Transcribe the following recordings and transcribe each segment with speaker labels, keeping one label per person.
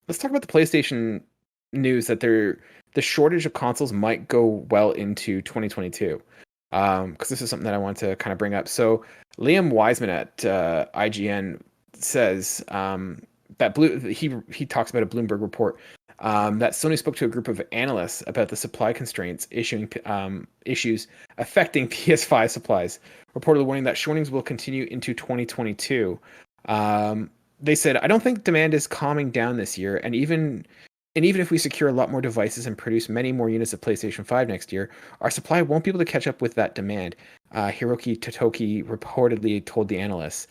Speaker 1: let's talk about the PlayStation news that the shortage of consoles might go well into 2022. Because this is something that I want to kind of bring up. So Liam Wiseman at IGN says he talks about a Bloomberg report that Sony spoke to a group of analysts about the supply constraints issues affecting PS5 supplies, reportedly warning that shortages will continue into 2022. They said, I don't think demand is calming down this year, and even if we secure a lot more devices and produce many more units of PlayStation 5 next year, our supply won't be able to catch up with that demand. Hiroki Totoki reportedly told the analysts.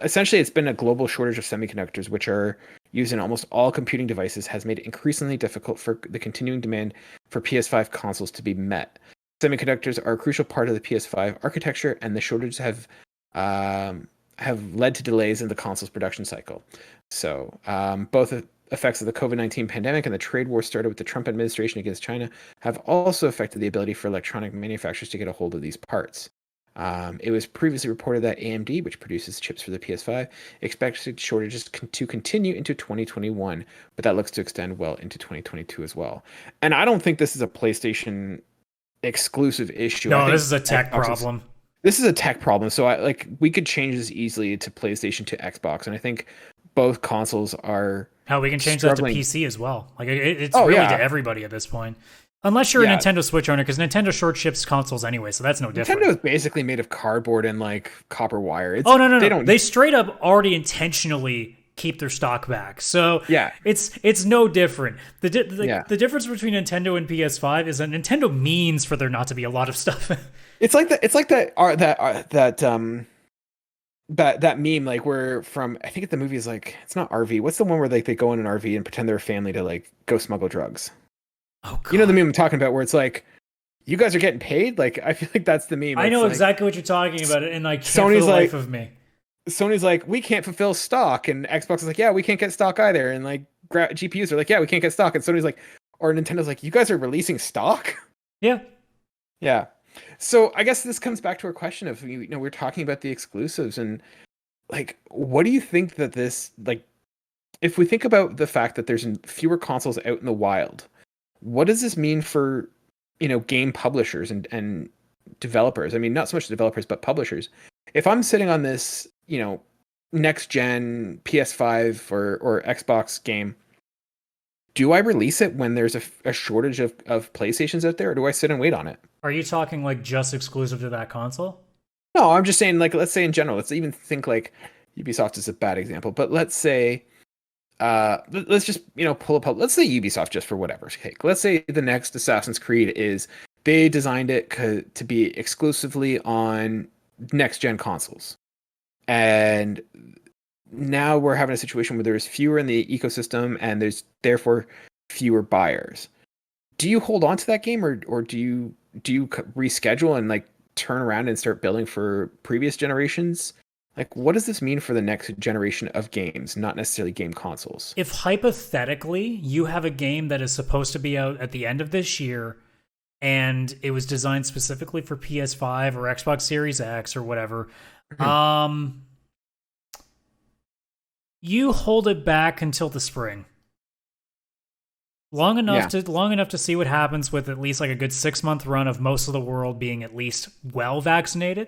Speaker 1: Essentially, it's been a global shortage of semiconductors, which are used in almost all computing devices, has made it increasingly difficult for the continuing demand for PS5 consoles to be met. Semiconductors are a crucial part of the PS5 architecture, and the shortages have led to delays in the console's production cycle. So both effects of the COVID-19 pandemic and the trade war started with the Trump administration against China have also affected the ability for electronic manufacturers to get a hold of these parts. It was previously reported that AMD, which produces chips for the PS5, expected shortages to continue into 2021, but that looks to extend well into 2022 as well. And I don't think this is a PlayStation exclusive issue.
Speaker 2: No, this is a tech problem.
Speaker 1: This is a tech problem. So we could change this easily to PlayStation to Xbox, and I think both consoles are.
Speaker 2: Hell, we can change that to PC as well. Like it's really to everybody at this point. Unless you're a Nintendo Switch owner, because Nintendo short ships consoles anyway, so that's no different.
Speaker 1: Nintendo is basically made of cardboard and like copper wire.
Speaker 2: No. They straight up already intentionally keep their stock back. So it's no different. The difference between Nintendo and PS5 is that Nintendo means for there not to be a lot of stuff.
Speaker 1: It's like that meme, like where from, I think the movie is like, it's not RV. What's the one where like they go in an RV and pretend they're a family to like go smuggle drugs?
Speaker 2: Oh, God.
Speaker 1: You know the meme I'm talking about, where it's like, you guys are getting paid? Like, I feel like that's the meme.
Speaker 2: I know exactly what you're talking about, and I can't for the life of me.
Speaker 1: Sony's like, we can't fulfill stock, and Xbox is like, yeah, we can't get stock either, and like GPUs are like, yeah, we can't get stock, and Sony's like, or Nintendo's like, you guys are releasing stock? Yeah. So I guess this comes back to our question of, we're talking about the exclusives, and like, what do you think that this, like, if we think about the fact that there's fewer consoles out in the wild, what does this mean for, game publishers and developers? I mean, not so much developers, but publishers. If I'm sitting on this, next gen PS5 or Xbox game, do I release it when there's a shortage of PlayStations out there, or do I sit and wait on it?
Speaker 2: Are you talking like just exclusive to that console?
Speaker 1: No, I'm just saying, like, let's say in general, let's even think like Ubisoft is a bad example, but let's say, let's just, pull up, let's say Ubisoft, just for whatever's sake. Let's say the next Assassin's Creed they designed it to be exclusively on next gen consoles. And now we're having a situation where there's fewer in the ecosystem and there's therefore fewer buyers. Do you hold on to that game, or do you reschedule and like turn around and start building for previous generations? Like, what does this mean for the next generation of games, not necessarily game consoles?
Speaker 2: If hypothetically you have a game that is supposed to be out at the end of this year, and it was designed specifically for PS5 or Xbox Series X or whatever, you hold it back until the spring. Long enough to see what happens with at least like a good 6-month run of most of the world being at least well vaccinated,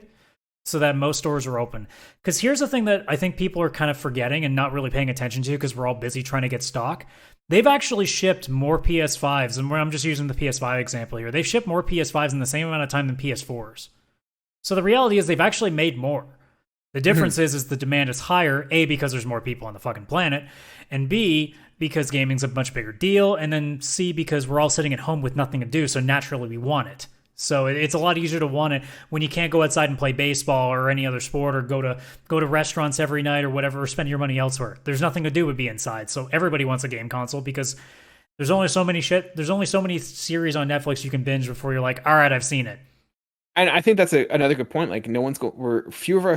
Speaker 2: so that most stores are open. Because here's the thing that I think people are kind of forgetting and not really paying attention to, because we're all busy trying to get stock. They've actually shipped more PS5s, and I'm just using the PS5 example here. They've shipped more PS5s in the same amount of time than PS4s. So the reality is they've actually made more. The difference is the demand is higher, A, because there's more people on the fucking planet, and B, because gaming's a much bigger deal, and then C, because we're all sitting at home with nothing to do, so naturally we want it. So it's a lot easier to want it when you can't go outside and play baseball or any other sport, or go to restaurants every night or whatever, or spend your money elsewhere. There's nothing to do but be inside. So everybody wants a game console, because there's only so many series on Netflix you can binge before you're like, all right, I've seen it.
Speaker 1: And I think that's another good point. Like, fewer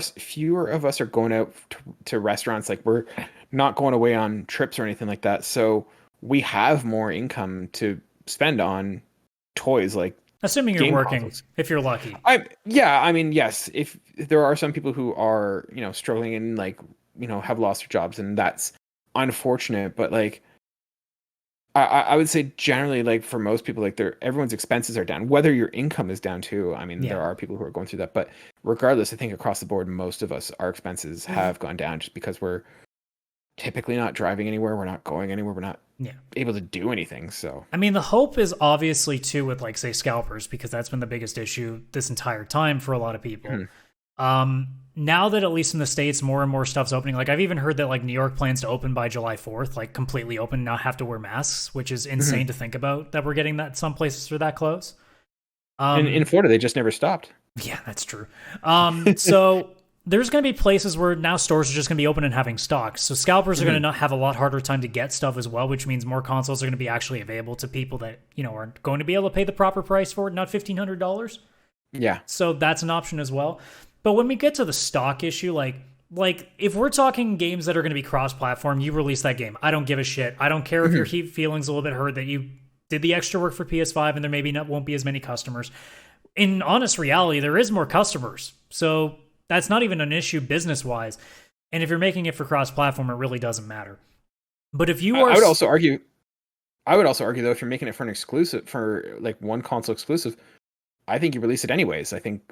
Speaker 1: of us are going out to restaurants. Like, we're not going away on trips or anything like that. So we have more income to spend on toys, like,
Speaker 2: assuming you're working, consoles. If you're lucky.
Speaker 1: Yes. If there are some people who are, struggling and like, have lost their jobs, and that's unfortunate. But like, I would say generally, like for most people, like everyone's expenses are down. Whether your income is down too. I mean, there are people who are going through that, but regardless, I think across the board, most of us, our expenses have gone down just because we're typically not driving anywhere. We're not going anywhere. We're not able to do anything. So,
Speaker 2: I mean, the hope is obviously too with like say scalpers, because that's been the biggest issue this entire time for a lot of people. Now that at least in the States, more and more stuff's opening. Like I've even heard that like New York plans to open by July 4th, like completely open, not have to wear masks, which is insane to think about that we're getting that some places are that close.
Speaker 1: In Florida, they just never stopped.
Speaker 2: Yeah, that's true. So there's going to be places where now stores are just going to be open and having stock. So scalpers are going to not have a lot harder time to get stuff as well, which means more consoles are going to be actually available to people that, you know, aren't going to be able to pay the proper price for it, not $1,500.
Speaker 1: Yeah.
Speaker 2: So that's an option as well. But when we get to the stock issue, like if we're talking games that are going to be cross-platform, you release that game. I don't give a shit. I don't care if your feelings a little bit hurt that you did the extra work for PS5 and there maybe won't be as many customers. In honest reality, there is more customers. So that's not even an issue business-wise. And if you're making it for cross-platform, it really doesn't matter. But if you are...
Speaker 1: I would also argue, though, if you're making it for an exclusive, for like one console exclusive, I think you release it anyways. I think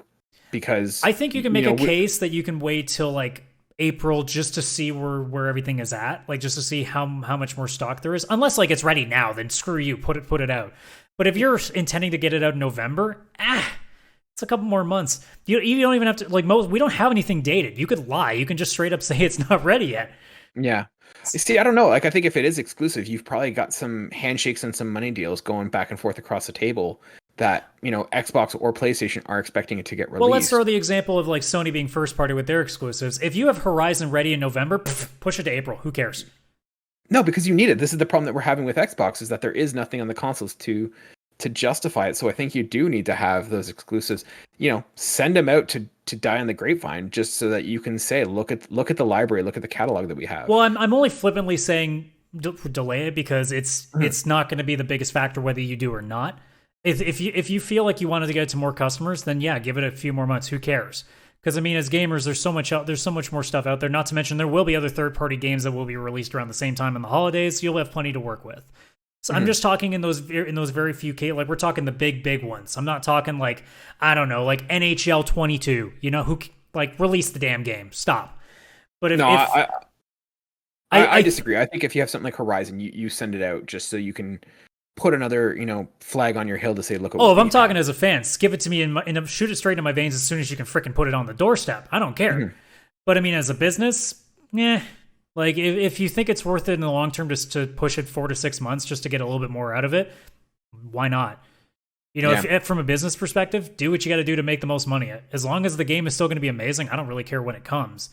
Speaker 1: you can
Speaker 2: make a case that you can wait till like April just to see where everything is at, like just to see how much more stock there is. Unless like it's ready now, then screw you, put it out. But if you're intending to get it out in November, it's a couple more months. You don't even have to we don't have anything dated. You could lie. You can just straight up say it's not ready yet.
Speaker 1: Yeah. See, I don't know. Like I think if it is exclusive, you've probably got some handshakes and some money deals going back and forth across the table that, you know, Xbox or PlayStation are expecting it to get released.
Speaker 2: Well, let's throw the example of like Sony being first party with their exclusives. If you have Horizon ready in November, push it to April. Who cares?
Speaker 1: No, because you need it. This is the problem that we're having with Xbox, is that there is nothing on the consoles to justify it. So I think you do need to have those exclusives, you know, send them out to die on the grapevine, just so that you can say, look at the library, look at the catalog that we have.
Speaker 2: Well, I'm only flippantly saying delay it because it's not going to be the biggest factor whether you do or not. If you feel like you wanted to get it to more customers, then yeah, give it a few more months. Who cares? Because I mean, as gamers, there's so much more stuff out there. Not to mention, there will be other third-party games that will be released around the same time in the holidays. So you'll have plenty to work with. So I'm just talking in those very few cases. Like we're talking the big ones. I'm not talking like, I don't know, like NHL 22. You know, who like release the damn game? Stop. But
Speaker 1: I disagree. I think if you have something like Horizon, you send it out just so you can put another, you know, flag on your hill to say, look at what
Speaker 2: if I'm talking as a fan, give it to me and shoot it straight in my veins as soon as you can frickin' put it on the doorstep. I don't care. But I mean, as a business, like if you think it's worth it in the long term just to push it 4 to 6 months just to get a little bit more out of it, why not? You know, if from a business perspective, do what you got to do to make the most money. As long as the game is still going to be amazing, I don't really care when it comes.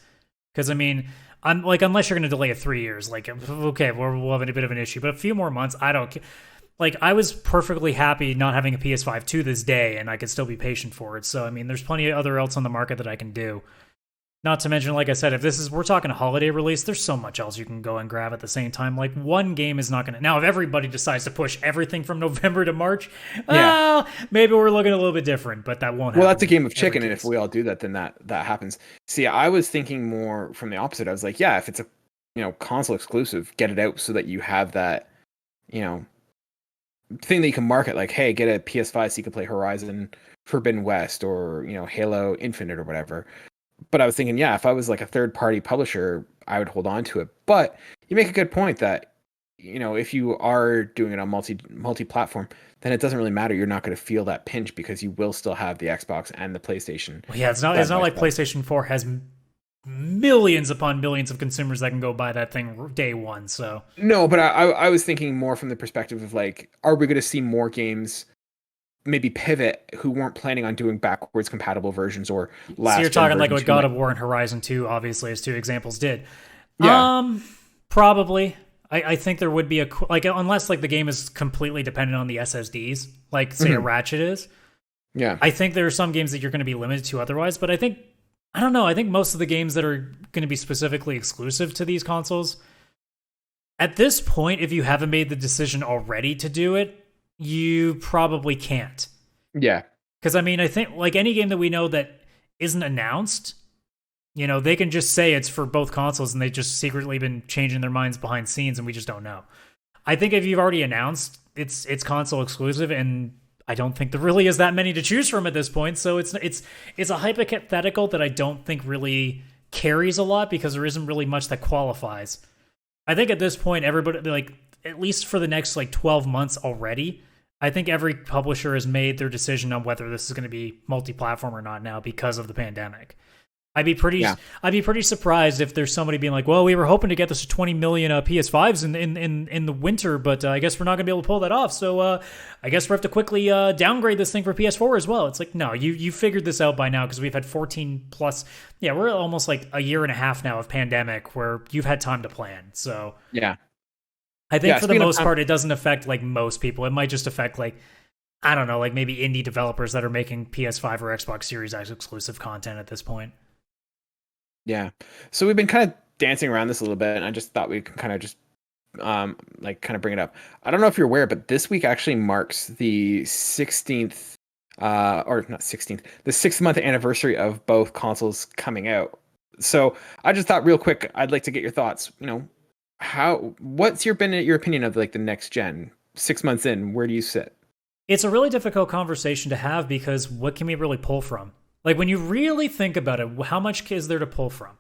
Speaker 2: Because I mean, I'm like, unless you're going to delay it 3 years, like okay, we'll have a bit of an issue. But a few more months, I don't care. Like, I was perfectly happy not having a PS5 to this day, and I could still be patient for it. So, I mean, there's plenty of other else on the market that I can do. Not to mention, like I said, if we're talking a holiday release, there's so much else you can go and grab at the same time. Like, one game is not going to... Now, if everybody decides to push everything from November to March, maybe we're looking a little bit different, but that won't happen.
Speaker 1: Well, that's a game of chicken, and if we all do that, then that happens. See, I was thinking more from the opposite. I was like, yeah, if it's a, you know, console exclusive, get it out so that you have that, you know, thing that you can market, like, hey, get a PS5 so you can play Horizon Forbidden West or, you know, Halo Infinite or whatever. But I was thinking, yeah, if I was like a third party publisher, I would hold on to it. But you make a good point that, you know, if you are doing it on multi-platform, then it doesn't really matter. You're not going to feel that pinch because you will still have the Xbox and the PlayStation.
Speaker 2: Well, yeah, it's not like PlayStation 4 has millions upon millions of consumers that can go buy that thing day one. So
Speaker 1: no, but I was thinking more from the perspective of like, are we going to see more games maybe pivot who weren't planning on doing backwards compatible versions or last?
Speaker 2: So you're talking like what God of War and Horizon 2, obviously, as two examples did. Yeah. Probably. I think there would be unless like the game is completely dependent on the SSDs, like say a Ratchet is.
Speaker 1: Yeah.
Speaker 2: I think there are some games that you're going to be limited to otherwise, but I think most of the games that are going to be specifically exclusive to these consoles, at this point, if you haven't made the decision already to do it, you probably can't.
Speaker 1: Yeah.
Speaker 2: Because, I mean, I think, like, any game that we know that isn't announced, you know, they can just say it's for both consoles and they've just secretly been changing their minds behind scenes and we just don't know. I think if you've already announced it's console exclusive, and I don't think there really is that many to choose from at this point. So it's a hypothetical that I don't think really carries a lot because there isn't really much that qualifies. I think at this point, everybody, like, at least for the next like 12 months already, I think every publisher has made their decision on whether this is going to be multi-platform or not now because of the pandemic. I'd be pretty surprised if there's somebody being like, well, we were hoping to get this to 20 million PS5s in the winter, but I guess we're not going to be able to pull that off. So I guess we have to quickly downgrade this thing for PS4 as well. It's like, no, you figured this out by now because we've had 14 plus. Yeah, we're almost like a year and a half now of pandemic where you've had time to plan. So
Speaker 1: yeah,
Speaker 2: I think for the most part, it doesn't affect like most people. It might just affect like, I don't know, like maybe indie developers that are making PS5 or Xbox Series X exclusive content at this point.
Speaker 1: Yeah. So we've been kind of dancing around this a little bit, and I just thought we could kind of just like kind of bring it up. I don't know if you're aware, but this week actually marks the 16th or not 16th, the 6th-month anniversary of both consoles coming out. So I just thought real quick, I'd like to get your thoughts, you know, what's your opinion of like the next gen? 6 months in, where do you sit?
Speaker 2: It's a really difficult conversation to have because what can we really pull from? Like, when you really think about it, how much is there to pull from?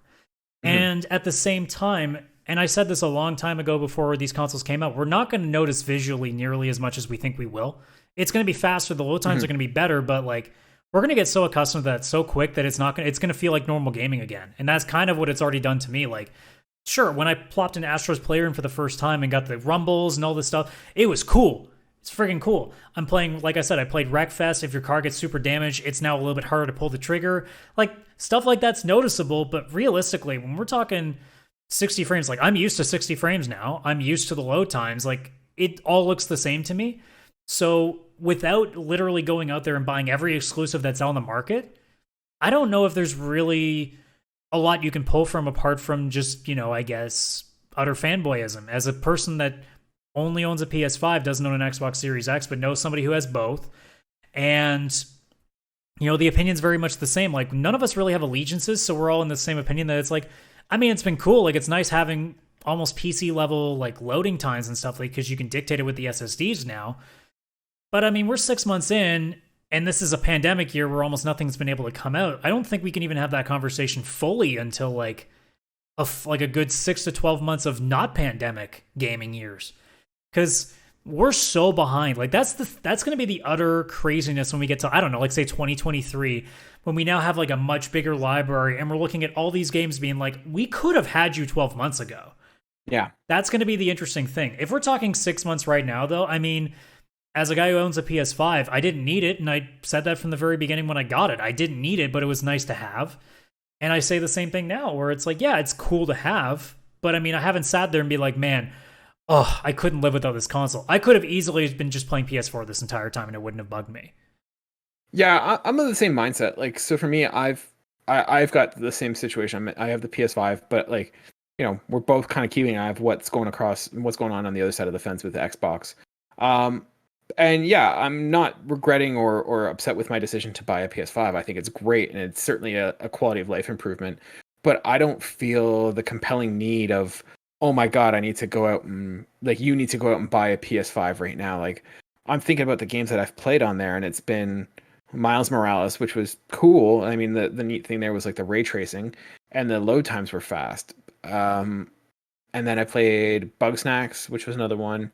Speaker 2: Mm-hmm. And at the same time, and I said this a long time ago before these consoles came out, we're not going to notice visually nearly as much as we think we will. It's going to be faster, the load times are going to be better, but like, we're going to get so accustomed to that so quick that it's going to feel like normal gaming again. And that's kind of what it's already done to me. Like, sure, when I plopped an Astro's player in for the first time and got the rumbles and all this stuff, it was cool. It's freaking cool. I'm playing, like I said, I played Wreckfest. If your car gets super damaged, it's now a little bit harder to pull the trigger. Like, stuff like that's noticeable, but realistically, when we're talking 60 frames, like, I'm used to 60 frames now. I'm used to the load times. Like, it all looks the same to me. So, without literally going out there and buying every exclusive that's on the market, I don't know if there's really a lot you can pull from apart from just, you know, I guess, utter fanboyism. As a person that only owns a PS5, doesn't own an Xbox Series X, but knows somebody who has both. And, you know, the opinion's very much the same. Like, none of us really have allegiances, so we're all in the same opinion that it's like, I mean, it's been cool. Like, it's nice having almost PC level, like, loading times and stuff, like, because you can dictate it with the SSDs now. But, I mean, we're 6 months in, and this is a pandemic year where almost nothing's been able to come out. I don't think we can even have that conversation fully until, like a good 6 to 12 months of not pandemic gaming years. Because we're so behind. Like, that's going to be the utter craziness when we get to, I don't know, like, say 2023, when we now have like a much bigger library and we're looking at all these games being like, we could have had you 12 months ago.
Speaker 1: Yeah. That's
Speaker 2: going to be the interesting thing. If we're talking 6 months right now, though, I mean, as a guy who owns a PS5, I didn't need it. And I said that from the very beginning when I got it. I didn't need it, but it was nice to have. And I say the same thing now, where it's like, yeah, it's cool to have. But I mean, I haven't sat there and be like, man, oh, I couldn't live without this console. I could have easily been just playing PS4 this entire time and it wouldn't have bugged me.
Speaker 1: Yeah, I'm of the same mindset. Like, so for me, I've got the same situation. I have the PS5, but like, you know, we're both kind of keeping an eye of what's going on the other side of the fence with the Xbox. And yeah, I'm not regretting or upset with my decision to buy a PS5. I think it's great, and it's certainly a quality of life improvement. But I don't feel the compelling need of, oh my God, I need to go out and, like, you need to go out and buy a PS5 right now. Like, I'm thinking about the games that I've played on there, and it's been Miles Morales, which was cool. I mean, the neat thing there was like the ray tracing, and the load times were fast. And then I played Bugsnax, which was another one.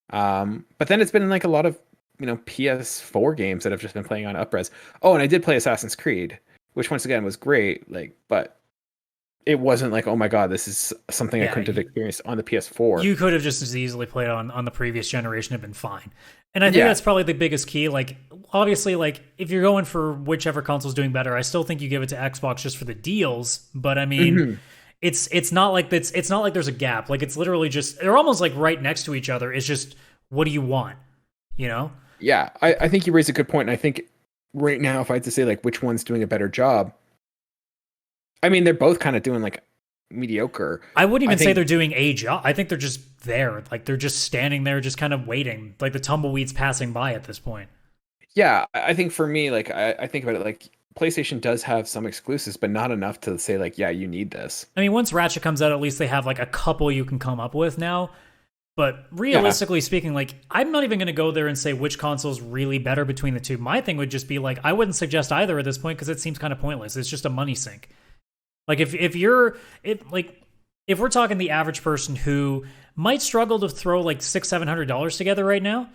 Speaker 1: But then it's been like a lot of, you know, PS4 games that I've just been playing on upres. Oh, and I did play Assassin's Creed, which once again was great. Like, but it wasn't like, oh my God, this is something I couldn't have experienced on the PS4.
Speaker 2: You could have just as easily played on the previous generation and been fine. And I think that's probably the biggest key. Like, obviously, like, if you're going for whichever console's doing better, I still think you give it to Xbox just for the deals. But I mean, it's not like it's not like there's a gap. Like, it's literally just, they're almost like right next to each other. It's just, what do you want? You know?
Speaker 1: Yeah, I think you raised a good point. And I think right now, if I had to say like which one's doing a better job, I mean, they're both kind of doing like mediocre.
Speaker 2: I wouldn't even say they're doing a job. I think they're just there. Like, they're just standing there, just kind of waiting. Like the tumbleweeds passing by at this point.
Speaker 1: Yeah, I think for me, like, I think about it like PlayStation does have some exclusives, but not enough to say like, yeah, you need this.
Speaker 2: I mean, once Ratchet comes out, at least they have like a couple you can come up with now. But realistically speaking, like, I'm not even going to go there and say which console's really better between the two. My thing would just be like, I wouldn't suggest either at this point because it seems kind of pointless. It's just a money sink. Like, if we're talking the average person who might struggle to throw like $600-700 together right now,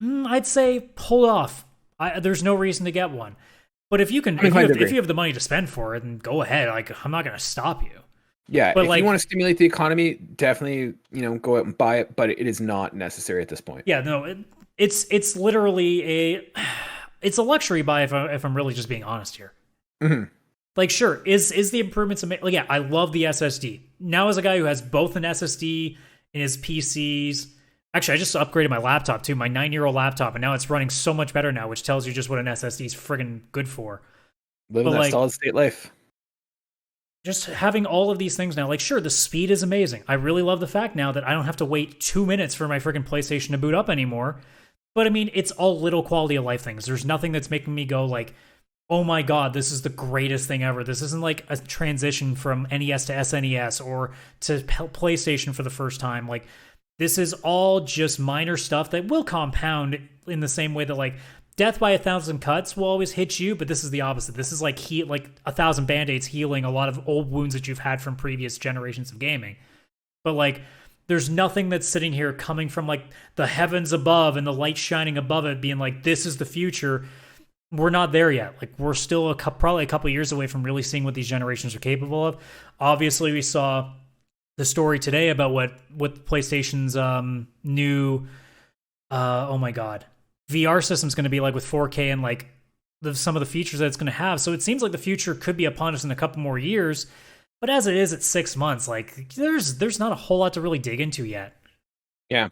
Speaker 2: I'd say hold off. There's no reason to get one. But if you can, if you have the money to spend for it, then go ahead. Like, I'm not going to stop you.
Speaker 1: Yeah,
Speaker 2: but
Speaker 1: if you want to stimulate the economy, definitely, go out and buy it, but it is not necessary at this point.
Speaker 2: Yeah, no, it's literally it's a luxury buy if I'm really just being honest here.
Speaker 1: Mm-hmm.
Speaker 2: Like, sure, is the improvements amazing? Like, yeah, I love the SSD. Now, as a guy who has both an SSD in his PCs, actually, I just upgraded my laptop too, my 9-year-old laptop, and now it's running so much better now, which tells you just what an SSD is friggin' good for.
Speaker 1: Living that solid state life.
Speaker 2: Just having all of these things now, like, sure, the speed is amazing. I really love the fact now that I don't have to wait 2 minutes for my freaking PlayStation to boot up anymore. But I mean, it's all little quality of life things. There's nothing that's making me go like, oh my god, this is the greatest thing ever. This isn't like a transition from NES to SNES or to PlayStation for the first time. Like, this is all just minor stuff that will compound in the same way that, like, death by 1,000 cuts will always hit you, but this is the opposite. This is like 1,000 band-aids healing a lot of old wounds that you've had from previous generations of gaming. But like, there's nothing that's sitting here coming from like the heavens above and the light shining above it being like, this is the future. We're not there yet. Like, we're still probably a couple years away from really seeing what these generations are capable of. Obviously, we saw the story today about what PlayStation's new oh my god, VR system's going to be like with 4K and like some of the features that it's going to have. So it seems like the future could be upon us in a couple more years. But as it is, it's 6 months. Like, there's not a whole lot to really dig into yet.
Speaker 1: Yeah.